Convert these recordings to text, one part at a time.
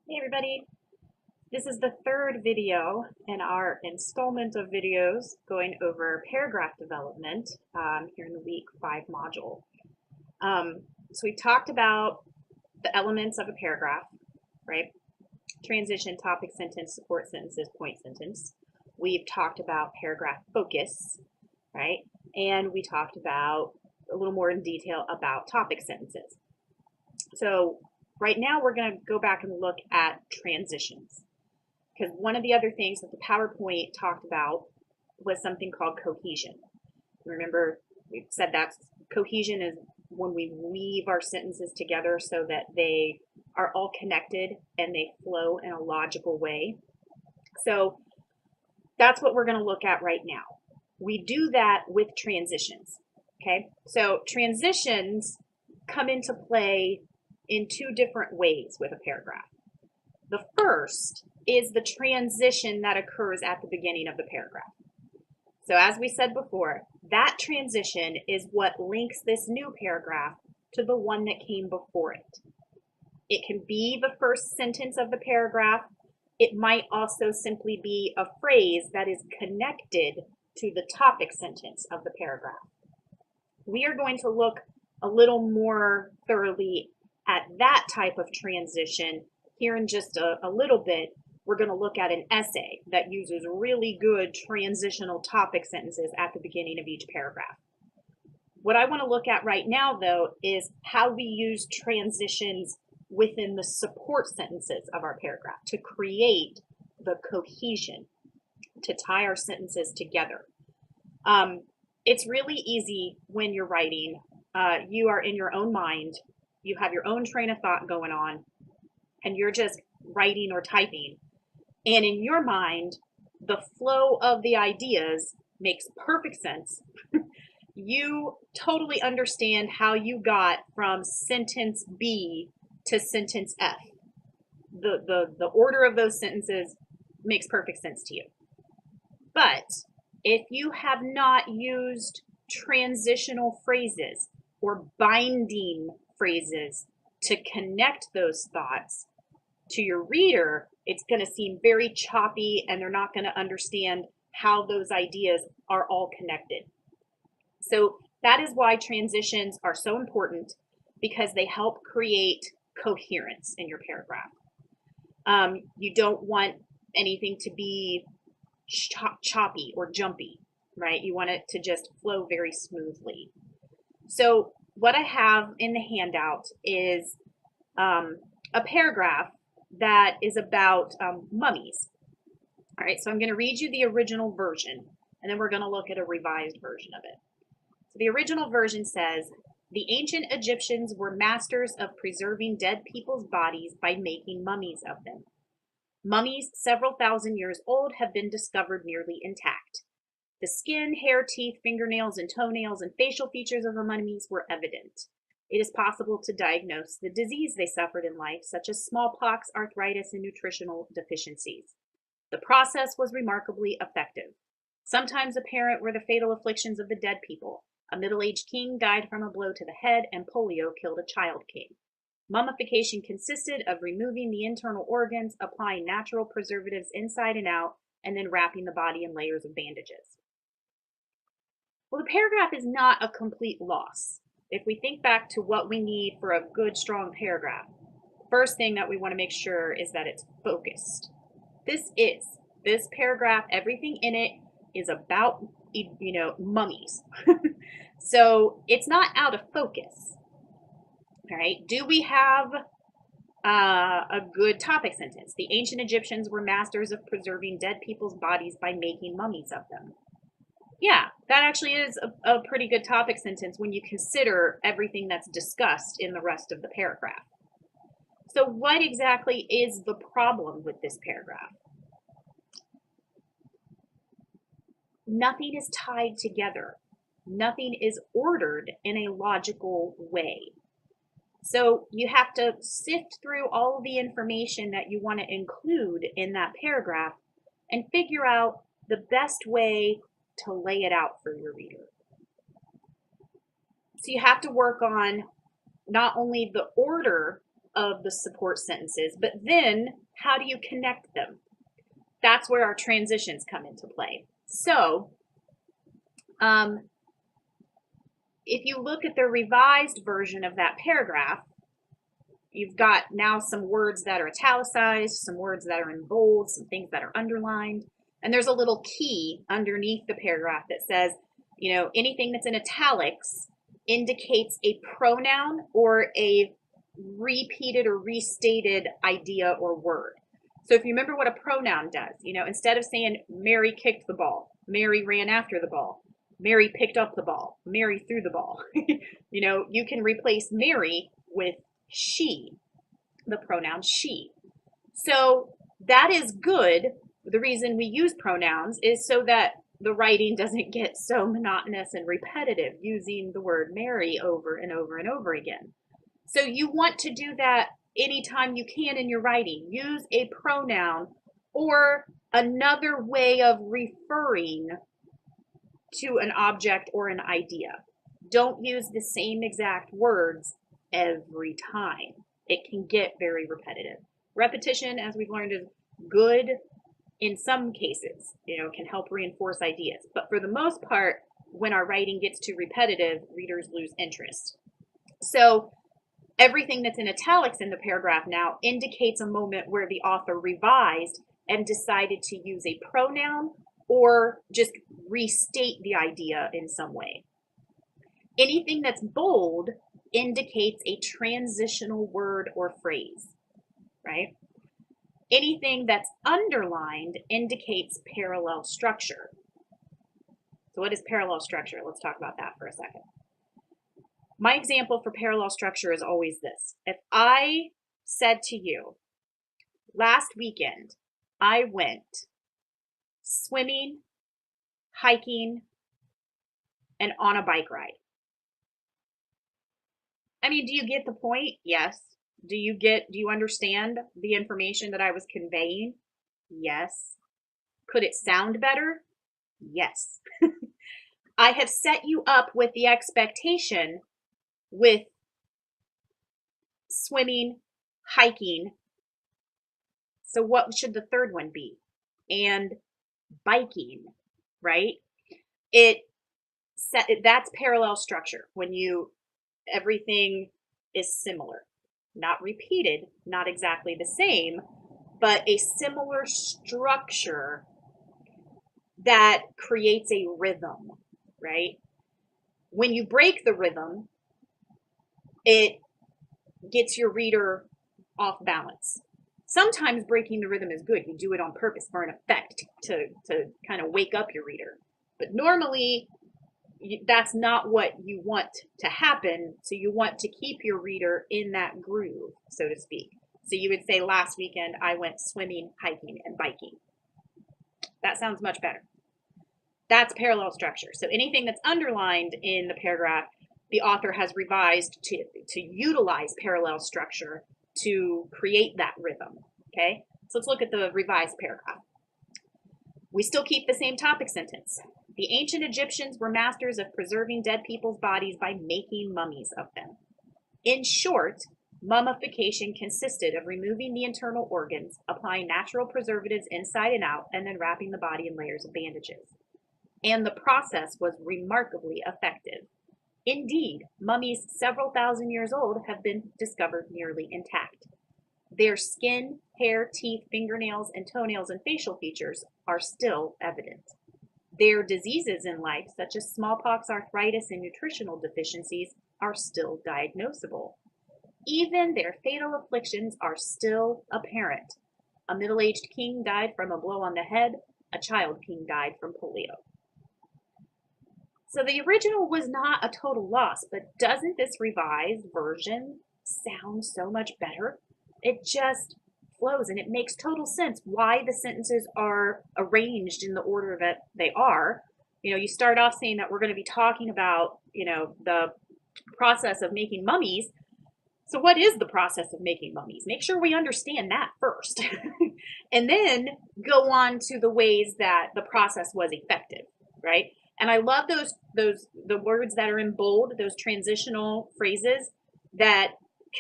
Hey everybody, this is the third video in our installment of videos going over paragraph development here in the week 5 module. So we talked about the elements of a paragraph, right? Transition, topic sentence, support sentences, point sentence. We've talked about paragraph focus, right? And we talked about a little more in detail about topic sentences. So right now we're going to go back and look at transitions, because one of the other things that the PowerPoint talked about was something called cohesion. Remember, we said that cohesion is when we weave our sentences together so that they are all connected and they flow in a logical way. So that's what we're going to look at right now. We do that with transitions. Okay, so transitions come into play in two different ways with a paragraph. The first is the transition that occurs at the beginning of the paragraph. So as we said before, that transition is what links this new paragraph to the one that came before it. It can be the first sentence of the paragraph. It might also simply be a phrase that is connected to the topic sentence of the paragraph. We are going to look a little more thoroughly at that type of transition here in just a little bit. We're going to look at an essay that uses really good transitional topic sentences at the beginning of each paragraph. What I want to look at right now, though, is how we use transitions within the support sentences of our paragraph to create the cohesion, to tie our sentences together. It's really easy when you're writing. You are in your own mind. You have your own train of thought going on, and you're just writing or typing. And in your mind, the flow of the ideas makes perfect sense. You totally understand how you got from sentence B to sentence F. The order of those sentences makes perfect sense to you. But if you have not used transitional phrases or binding phrases to connect those thoughts to your reader, it's going to seem very choppy and they're not going to understand how those ideas are all connected. So that is why transitions are so important, because they help create coherence in your paragraph. You don't want anything to be choppy or jumpy, right? You want it to just flow very smoothly. So what I have in the handout is a paragraph that is about mummies. All right, so I'm going to read you the original version, and then we're going to look at a revised version of it. So the original version says, "The ancient Egyptians were masters of preserving dead people's bodies by making mummies of them. Mummies several thousand years old have been discovered nearly intact. The skin, hair, teeth, fingernails, and toenails and facial features of the mummies were evident. It is possible to diagnose the disease they suffered in life, such as smallpox, arthritis, and nutritional deficiencies. The process was remarkably effective. Sometimes apparent were the fatal afflictions of the dead people. A middle-aged king died from a blow to the head, and polio killed a child king. Mummification consisted of removing the internal organs, applying natural preservatives inside and out, and then wrapping the body in layers of bandages." Well, the paragraph is not a complete loss. If we think back to what we need for a good, strong paragraph, the first thing that we want to make sure is that it's focused. This paragraph, everything in it is about, mummies. So it's not out of focus. All right, do we have a good topic sentence? The ancient Egyptians were masters of preserving dead people's bodies by making mummies of them. Yeah, that actually is a pretty good topic sentence when you consider everything that's discussed in the rest of the paragraph. So what exactly is the problem with this paragraph? Nothing is tied together. Nothing is ordered in a logical way. So you have to sift through all of the information that you want to include in that paragraph and figure out the best way to lay it out for your reader. So you have to work on not only the order of the support sentences, but then how do you connect them? That's where our transitions come into play. So if you look at the revised version of that paragraph, you've got now some words that are italicized, some words that are in bold, some things that are underlined, and there's a little key underneath the paragraph that says, you know, anything that's in italics indicates a pronoun or a repeated or restated idea or word. So if you remember what a pronoun does, you know, instead of saying Mary kicked the ball, Mary ran after the ball, Mary picked up the ball, Mary threw the ball, you know, you can replace Mary with she, the pronoun she. So that is good. The reason we use pronouns is so that the writing doesn't get so monotonous and repetitive using the word Mary over and over and over again. So you want to do that anytime you can in your writing. Use a pronoun or another way of referring to an object or an idea. Don't use the same exact words every time. It can get very repetitive. Repetition, as we've learned, is good in some cases, you know, can help reinforce ideas. But for the most part, when our writing gets too repetitive, readers lose interest. So everything that's in italics in the paragraph now indicates a moment where the author revised and decided to use a pronoun or just restate the idea in some way. Anything that's bold indicates a transitional word or phrase, right? Anything that's underlined indicates parallel structure. So what is parallel structure? Let's talk about that for a second. My example for parallel structure is always this. If I said to you, last weekend, I went swimming, hiking, and on a bike ride. I mean, do you get the point? Yes. Do you understand the information that I was conveying? Yes. Could it sound better? Yes. I have set you up with the expectation with swimming, hiking. So what should the third one be? And biking, right? That's parallel structure when everything is similar. Not repeated, not exactly the same, but a similar structure that creates a rhythm, right? When you break the rhythm, it gets your reader off balance. Sometimes breaking the rhythm is good. You do it on purpose for an effect to kind of wake up your reader. But normally, that's not what you want to happen. So you want to keep your reader in that groove, so to speak. So you would say, last weekend, I went swimming, hiking, and biking. That sounds much better. That's parallel structure. So anything that's underlined in the paragraph, the author has revised to utilize parallel structure to create that rhythm, okay? So let's look at the revised paragraph. We still keep the same topic sentence. The ancient Egyptians were masters of preserving dead people's bodies by making mummies of them. In short, mummification consisted of removing the internal organs, applying natural preservatives inside and out, and then wrapping the body in layers of bandages. And the process was remarkably effective. Indeed, mummies several thousand years old have been discovered nearly intact. Their skin, hair, teeth, fingernails, and toenails and facial features are still evident. Their diseases in life, such as smallpox, arthritis, and nutritional deficiencies, are still diagnosable. Even their fatal afflictions are still apparent. A middle-aged king died from a blow on the head. A child king died from polio. So the original was not a total loss, but doesn't this revised version sound so much better? It just flows, and it makes total sense why the sentences are arranged in the order that they are. You know, you start off saying that we're going to be talking about, you know, the process of making mummies. So what is the process of making mummies? Make sure we understand that first. And then go on to the ways that the process was effective, right? And I love the words that are in bold, those transitional phrases that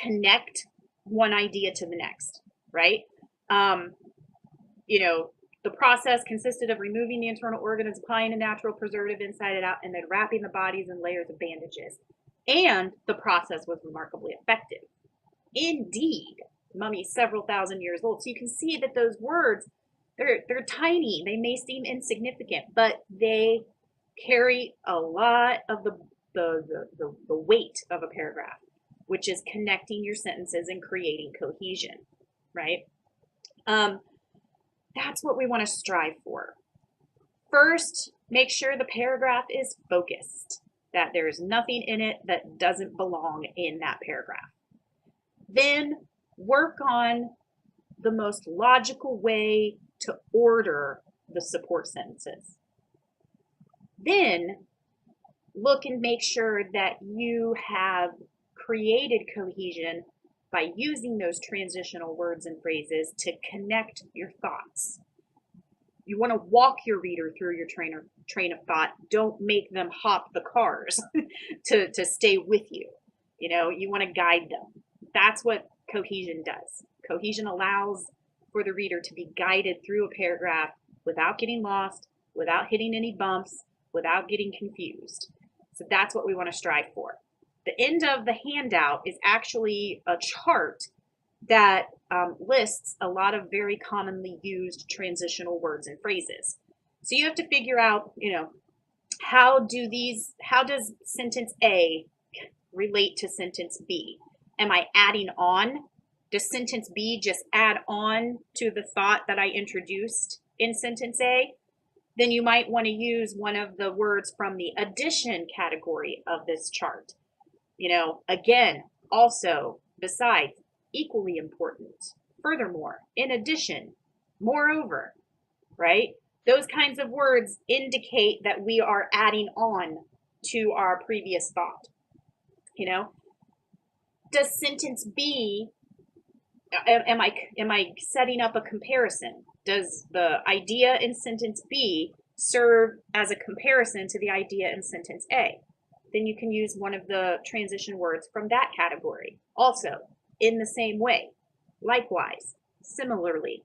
connect one idea to the next, right? You know, the process consisted of removing the internal organs, applying a natural preservative inside and out, and then wrapping the bodies in layers of bandages. And the process was remarkably effective. Indeed, mummies several thousand years old. So you can see that those words, they're tiny. They may seem insignificant, but they carry a lot of the weight of a paragraph, which is connecting your sentences and creating cohesion, right? That's what we want to strive for. First, make sure the paragraph is focused, that there's nothing in it that doesn't belong in that paragraph. Then work on the most logical way to order the support sentences. Then look and make sure that you have created cohesion by using those transitional words and phrases to connect your thoughts. You want to walk your reader through your train of thought. Don't make them hop the cars to stay with you. You know, you want to guide them. That's what cohesion does. Cohesion allows for the reader to be guided through a paragraph without getting lost, without hitting any bumps, without getting confused. So that's what we want to strive for. The end of the handout is actually a chart that lists a lot of very commonly used transitional words and phrases. So you have to figure out, you know, how does sentence A relate to sentence B? Am I adding on? Does sentence B just add on to the thought that I introduced in sentence A? Then you might want to use one of the words from the addition category of this chart. You know, again, also, besides, equally important, furthermore, in addition, moreover, right? Those kinds of words indicate that we are adding on to our previous thought. You know, does sentence B, am I setting up a comparison? Does the idea in sentence B serve as a comparison to the idea in sentence A? Then you can use one of the transition words from that category. Also, in the same way, likewise, similarly.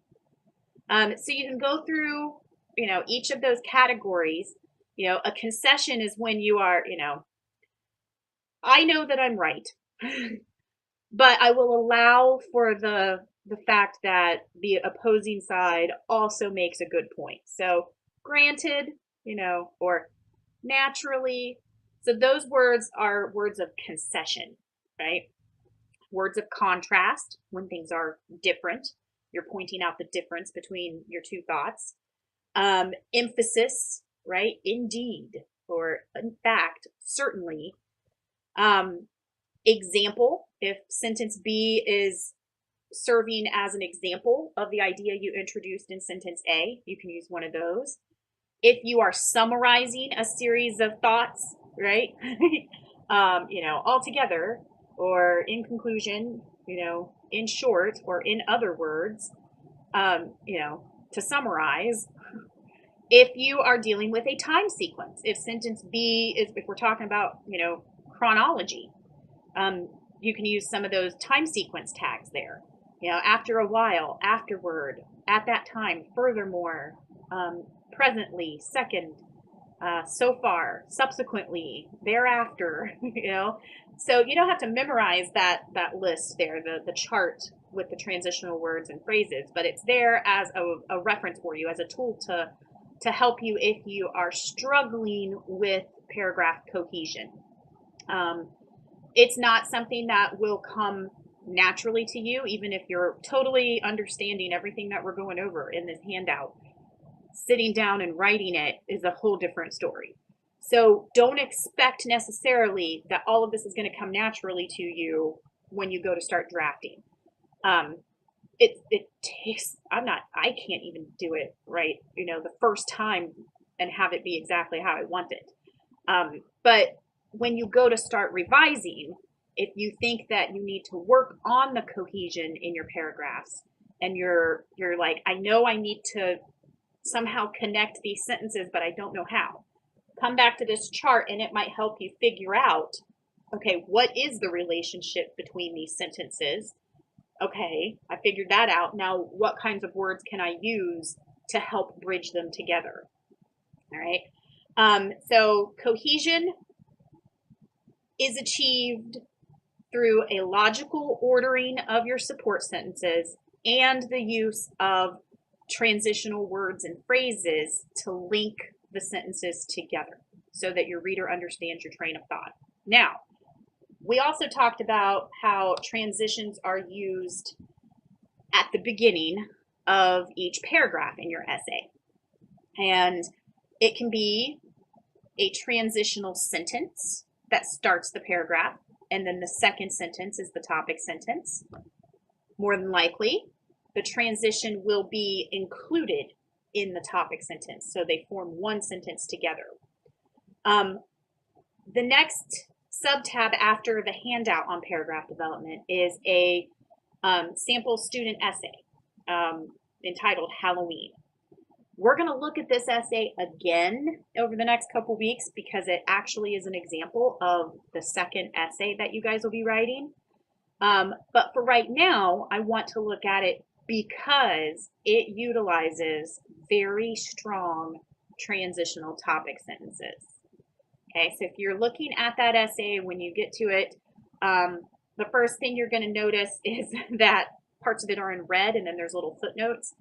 So you can go through, you know, each of those categories. You know, a concession is when you are, you know, I know that I'm right, but I will allow for the fact that the opposing side also makes a good point. So granted, you know, or naturally. So those words are words of concession, right? Words of contrast, when things are different. You're pointing out the difference between your two thoughts. Emphasis, right? Indeed, or in fact, certainly. Example, if sentence B is serving as an example of the idea you introduced in sentence A, you can use one of those. If you are summarizing a series of thoughts, right? You know, all together, or in conclusion, you know, in short, or in other words, you know, to summarize. If you are dealing with a time sequence, if sentence B is, if we're talking about, you know, chronology, you can use some of those time sequence tags there. You know, after a while, afterward, at that time, furthermore, presently, second, so far, subsequently, thereafter, you know. So you don't have to memorize that list there, the chart with the transitional words and phrases, but it's there as a reference for you, as a tool to help you if you are struggling with paragraph cohesion. It's not something that will come naturally to you, even if you're totally understanding everything that we're going over in this handout. Sitting down and writing it is a whole different story. So don't expect necessarily that all of this is going to come naturally to you when you go to start drafting. It takes, I can't even do it right, you know, the first time and have it be exactly how I want it. But when you go to start revising, if you think that you need to work on the cohesion in your paragraphs, and you're like, I know I need to somehow connect these sentences, but I don't know how. Come back to this chart and it might help you figure out, okay, what is the relationship between these sentences? Okay, I figured that out. Now, what kinds of words can I use to help bridge them together? All right. So cohesion is achieved through a logical ordering of your support sentences and the use of transitional words and phrases to link the sentences together so that your reader understands your train of thought. Now, we also talked about how transitions are used at the beginning of each paragraph in your essay. And it can be a transitional sentence that starts the paragraph, and then the second sentence is the topic sentence. More than likely, the transition will be included in the topic sentence, so they form one sentence together. The next sub-tab after the handout on paragraph development is a sample student essay entitled Halloween. We're going to look at this essay again over the next couple weeks because it actually is an example of the second essay that you guys will be writing. But for right now, I want to look at it because it utilizes very strong transitional topic sentences. Okay, so if you're looking at that essay, when you get to it, the first thing you're going to notice is that parts of it are in red and then there's little footnotes.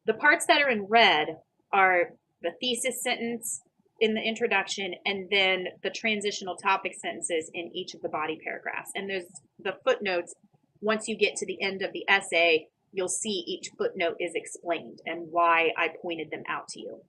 The parts that are in red are the thesis sentence in the introduction and then the transitional topic sentences in each of the body paragraphs. And there's the footnotes. Once you get to the end of the essay, you'll see each footnote is explained and why I pointed them out to you.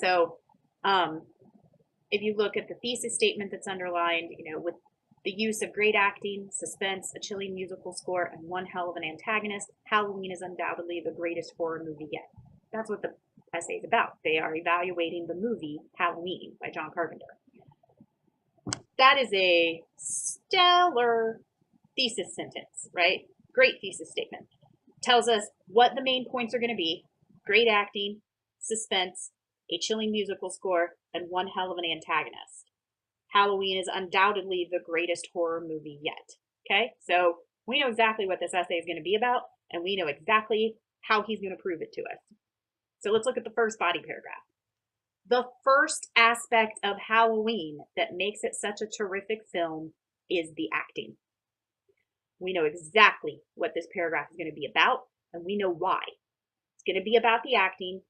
So if you look at the thesis statement that's underlined, with the use of great acting, suspense, a chilling musical score, and one hell of an antagonist, Halloween is undoubtedly the greatest horror movie yet. That's what the essay is about. They are evaluating the movie Halloween by John Carpenter. That is a stellar thesis sentence, right? Great thesis statement. Tells us what the main points are going to be: great acting, suspense, a chilling musical score, and one hell of an antagonist. Halloween is undoubtedly the greatest horror movie yet. Okay, so we know exactly what this essay is going to be about, and we know exactly how he's going to prove it to us. So let's look at the first body paragraph. The first aspect of Halloween that makes it such a terrific film is the acting. We know exactly what this paragraph is going to be about, and we know why. It's going to be about the acting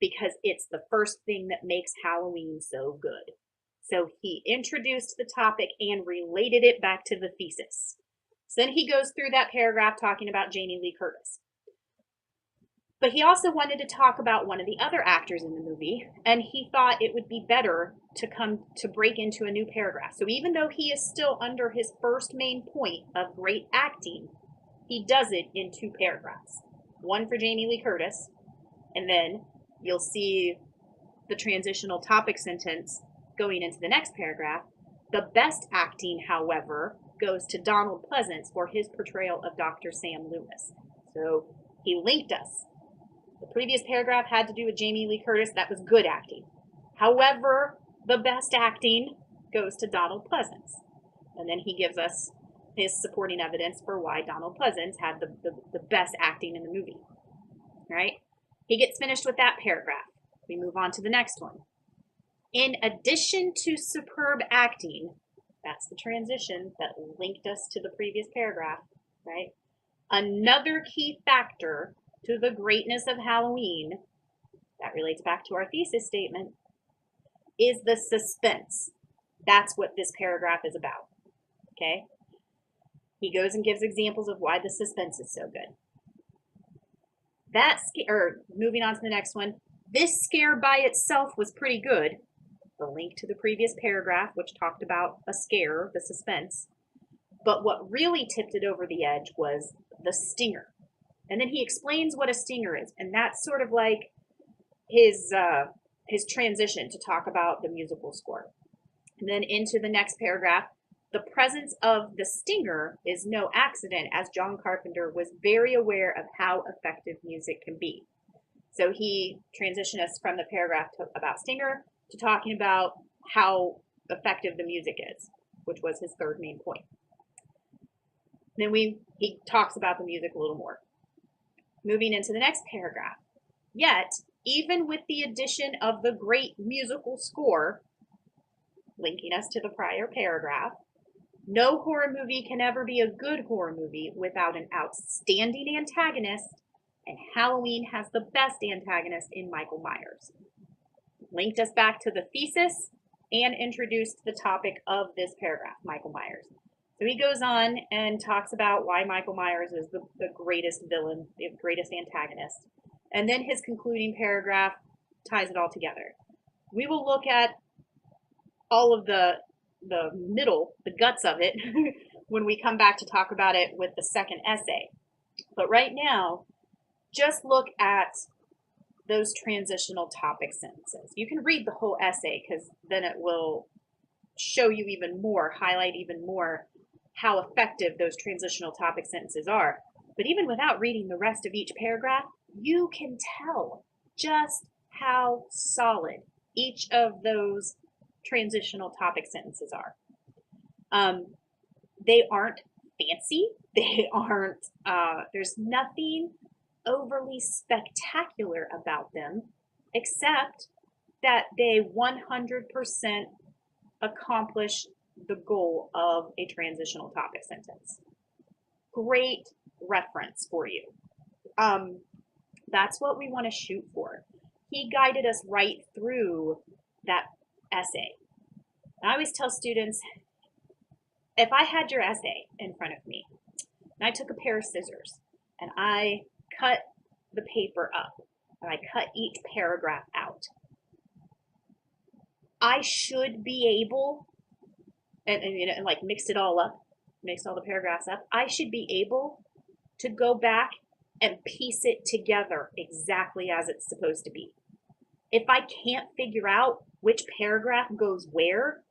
because it's the first thing that makes Halloween so good. So he introduced the topic and related it back to the thesis. So then he goes through that paragraph talking about Jamie Lee Curtis. But he also wanted to talk about one of the other actors in the movie, and he thought it would be better to break into a new paragraph. So even though he is still under his first main point of great acting, he does it in two paragraphs. One for Jamie Lee Curtis, and then you'll see the transitional topic sentence going into the next paragraph. The best acting, however, goes to Donald Pleasance for his portrayal of Dr. Sam Loomis. So he linked us. The previous paragraph had to do with Jamie Lee Curtis. That was good acting. However, the best acting goes to Donald Pleasance. And then he gives us his supporting evidence for why Donald Pleasance had the best acting in the movie. All right? He gets finished with that paragraph. We move on to the next one. In addition to superb acting, that's the transition that linked us to the previous paragraph, right? Another key factor to the greatness of Halloween, that relates back to our thesis statement, is the suspense. That's what this paragraph is about, okay? He goes and gives examples of why the suspense is so good. Moving on to the next one, this scare by itself was pretty good. The link to the previous paragraph, which talked about a scare, the suspense. But what really tipped it over the edge was the stinger. And then he explains what a stinger is, and that's sort of like his transition to talk about the musical score. And then into the next paragraph, the presence of the stinger is no accident, as John Carpenter was very aware of how effective music can be. So he transitioned us from the paragraph about stinger to talking about how effective the music is, which was his third main point. Then he talks about the music a little more. Moving into the next paragraph. Yet, even with the addition of the great musical score, linking us to the prior paragraph, no horror movie can ever be a good horror movie without an outstanding antagonist, and Halloween has the best antagonist in Michael Myers. Linked us back to the thesis and introduced the topic of this paragraph, Michael Myers. So he goes on and talks about why Michael Myers is the greatest villain, the greatest antagonist. And then his concluding paragraph ties it all together. We will look at all of the middle, the guts of it, when we come back to talk about it with the second essay. But right now, just look at those transitional topic sentences. You can read the whole essay because then it will show you even more, highlight even more how effective those transitional topic sentences are. But even without reading the rest of each paragraph, you can tell just how solid each of those transitional topic sentences are. They aren't fancy. They aren't, there's nothing overly spectacular about them, except that they 100% accomplish the goal of a transitional topic sentence. Great reference for you. That's what we want to shoot for. He guided us right through that essay. I always tell students, if I had your essay in front of me, and I took a pair of scissors, and I cut the paper up, and I cut each paragraph out, I should be able, and like mixed it all up, mixed all the paragraphs up, I should be able to go back and piece it together exactly as it's supposed to be. If I can't figure out which paragraph goes where,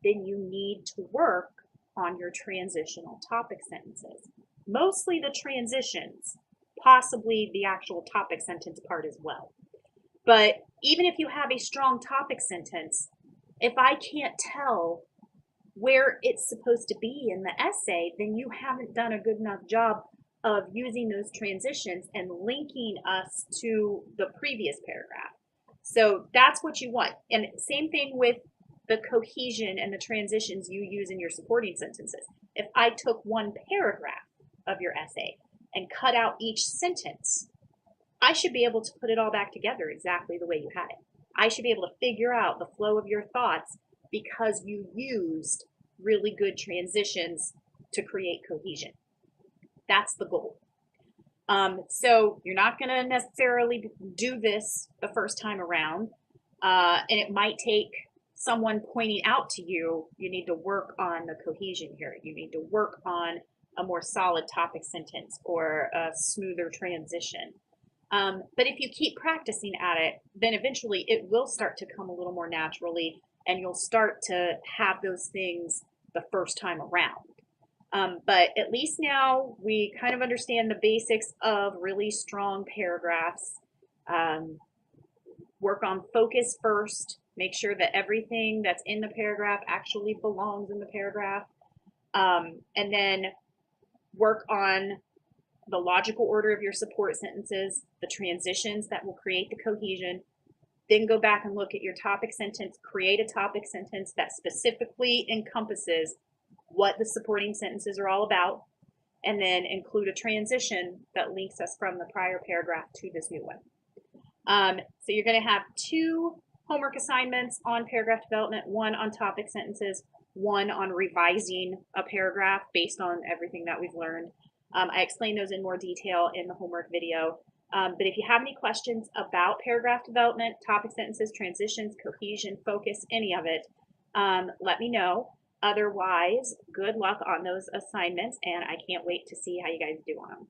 then you need to work on your transitional topic sentences. Mostly the transitions, possibly the actual topic sentence part as well. But even if you have a strong topic sentence, if I can't tell where it's supposed to be in the essay, then you haven't done a good enough job of using those transitions and linking us to the previous paragraph. So that's what you want. And same thing with the cohesion and the transitions you use in your supporting sentences. If I took one paragraph of your essay and cut out each sentence, I should be able to put it all back together exactly the way you had it. I should be able to figure out the flow of your thoughts because you used really good transitions to create cohesion. That's the goal. So you're not going to necessarily do this the first time around, and it might take someone pointing out to you, you need to work on the cohesion here. You need to work on a more solid topic sentence or a smoother transition. But if you keep practicing at it, then eventually it will start to come a little more naturally, and you'll start to have those things the first time around. But at least now we kind of understand the basics of really strong paragraphs. Work on focus first. Make sure that everything that's in the paragraph actually belongs in the paragraph. And then work on the logical order of your support sentences, the transitions that will create the cohesion. Then go back and look at your topic sentence, create a topic sentence that specifically encompasses what the supporting sentences are all about, and then include a transition that links us from the prior paragraph to this new one. So you're going to have 2 homework assignments on paragraph development, one on topic sentences, one on revising a paragraph based on everything that we've learned. I explain those in more detail in the homework video. But if you have any questions about paragraph development, topic sentences, transitions, cohesion, focus, any of it, let me know. Otherwise, good luck on those assignments, and I can't wait to see how you guys do on them.